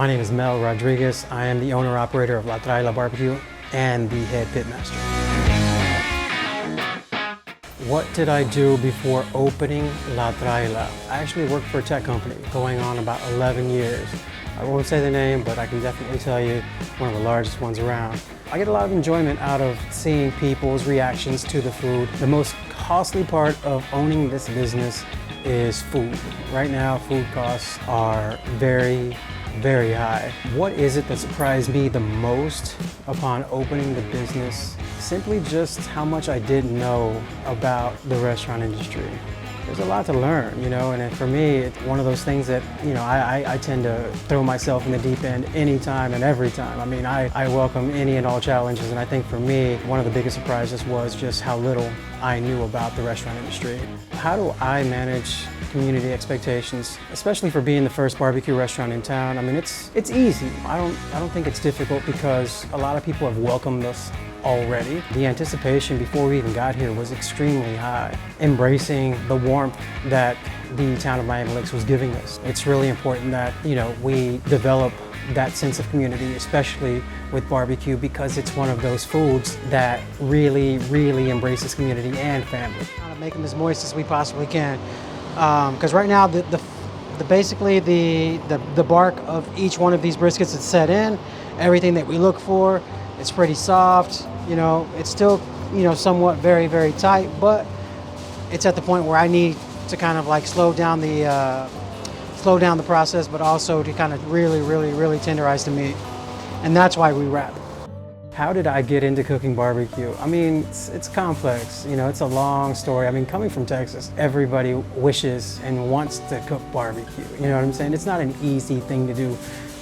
My name is Mel Rodriguez. I am the owner-operator of Traila Barbecue and the head pitmaster. What did I do before opening La Traila? I actually worked for a tech company going on about 11 years. I won't say the name, but I can definitely tell you one of the largest ones around. I get a lot of enjoyment out of seeing people's reactions to the food. The most costly part of owning this business is food. Right now, food costs are very high. What is it that surprised me the most upon opening the business? Simply just how much I didn't know about the restaurant industry. There's a lot to learn, and for me, it's one of those things that, I tend to throw myself in the deep end anytime and every time. I mean, I welcome any and all challenges, and I think for me, one of the biggest surprises was just how little I knew about the restaurant industry. How do I manage community expectations, especially for being the first barbecue restaurant in town? I mean, it's easy. I don't think it's difficult because a lot of people have welcomed us already. The anticipation before we even got here was extremely high, embracing the warmth that the town of Miami Lakes was giving us. It's really important that, we develop that sense of community, especially with barbecue, because it's one of those foods that really embraces community and family. Trying to make them as moist as we possibly can. Because right now, basically the bark of each one of these briskets is set in. Everything that we look for, it's pretty soft. It's still, somewhat very tight, but it's at the point where I need to kind of like slow down the process, but also to kind of really tenderize the meat, and that's why we wrap. How did I get into cooking barbecue? I mean, it's complex, it's a long story. I mean, coming from Texas, everybody wishes and wants to cook barbecue, you know what I'm saying? It's not an easy thing to do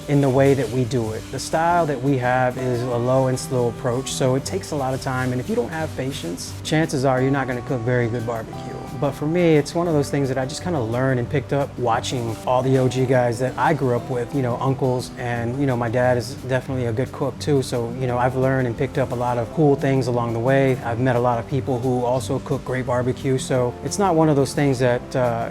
in the way that we do it. The style that we have is a low and slow approach, so it takes a lot of time, and if you don't have patience, chances are you're not gonna cook very good barbecue. But for me, it's one of those things that I just kind of learned and picked up watching all the OG guys that I grew up with, uncles, and my dad is definitely a good cook too, so I've learned and picked up a lot of cool things along the way. I've met a lot of people who also cook great barbecue, so it's not one of those things that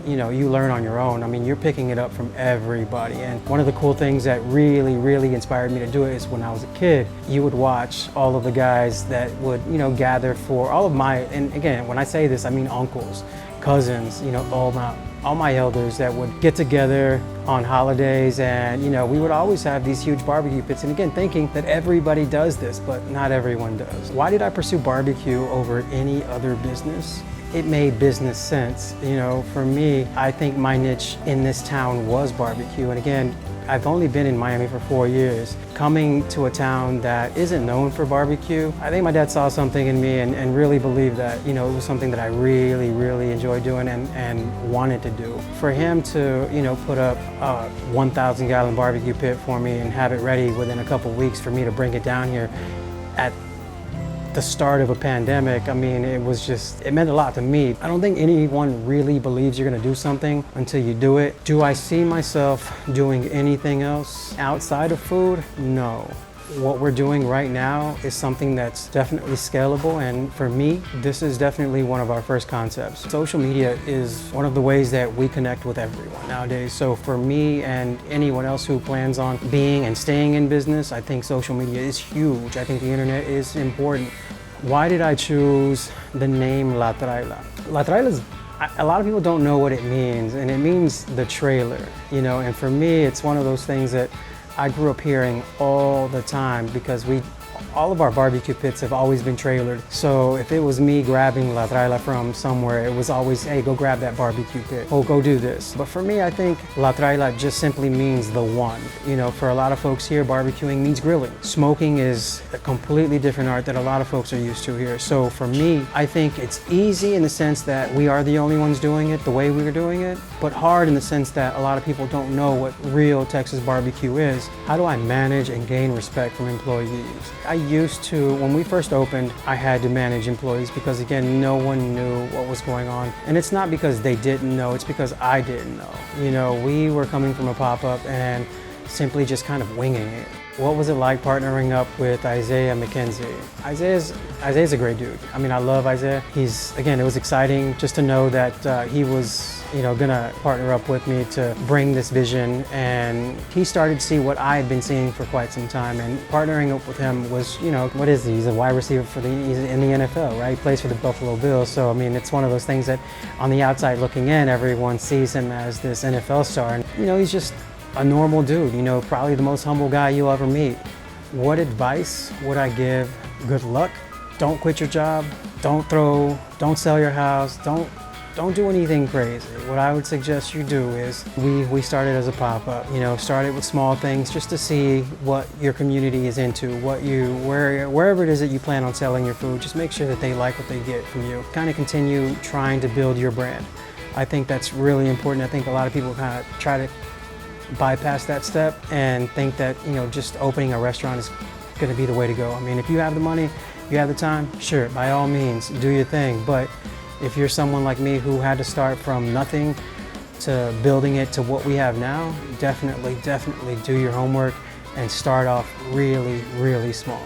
you learn on your own. I mean, you're picking it up from everybody, and one of the cool things that really inspired me to do it is when I was a kid, you would watch all of the guys that would gather for all of my, and again, when I say this, I mean uncles, cousins, all my elders that would get together on holidays, and we would always have these huge barbecue pits, and again, thinking that everybody does this, but not everyone does. Why did I pursue barbecue over any other business? It made business sense. For me, I think my niche in this town was barbecue, and again, I've only been in Miami for 4 years. Coming to a town that isn't known for barbecue, I think my dad saw something in me and really believed that, it was something that I really enjoyed doing and wanted to do. For him to, put up a 1,000-gallon barbecue pit for me and have it ready within a couple weeks for me to bring it down here at the start of a pandemic, I mean, it meant a lot to me. I don't think anyone really believes you're gonna do something until you do it. Do I see myself doing anything else outside of food? No. What we're doing right now is something that's definitely scalable, and for me, this is definitely one of our first concepts. Social media is one of the ways that we connect with everyone nowadays. So for me and anyone else who plans on being and staying in business, I think social media is huge. I think the internet is important. Why did I choose the name La Traila? La Traila is, a lot of people don't know what it means, and it means the trailer, and for me, it's one of those things that I grew up hearing all the time because all of our barbecue pits have always been trailered. So if it was me grabbing La Traila from somewhere, it was always, hey, go grab that barbecue pit. Oh, go do this. But for me, I think La Traila just simply means the one. For a lot of folks here, barbecuing means grilling. Smoking is a completely different art that a lot of folks are used to here. So for me, I think it's easy in the sense that we are the only ones doing it the way we're doing it, but hard in the sense that a lot of people don't know what real Texas barbecue is. How do I manage and gain respect from employees? I used to, when we first opened, I had to manage employees because again, no one knew what was going on. And it's not because they didn't know, it's because I didn't know. We were coming from a pop-up and simply just kind of winging it. What was it like partnering up with Isaiah McKenzie? Isaiah's a great dude. I mean, I love Isaiah. Again, it was exciting just to know that he was gonna partner up with me to bring this vision. And he started to see what I had been seeing for quite some time. And partnering up with him was, what is he? He's a wide receiver he's in the NFL, right? He plays for the Buffalo Bills. So, I mean, it's one of those things that on the outside looking in, everyone sees him as this NFL star. And, he's just a normal dude, probably the most humble guy you'll ever meet. What advice would I give? Good luck. Don't quit your job. Don't sell your house. Don't do anything crazy. What I would suggest you do is, we started as a pop-up, started with small things just to see what your community is into, wherever it is that you plan on selling your food, just make sure that they like what they get from you. Kind of continue trying to build your brand. I think that's really important. I think a lot of people kind of try to bypass that step and think that, just opening a restaurant is going to be the way to go. I mean, if you have the money, you have the time, sure, by all means, do your thing. But if you're someone like me who had to start from nothing to building it to what we have now, definitely do your homework and start off really, really small.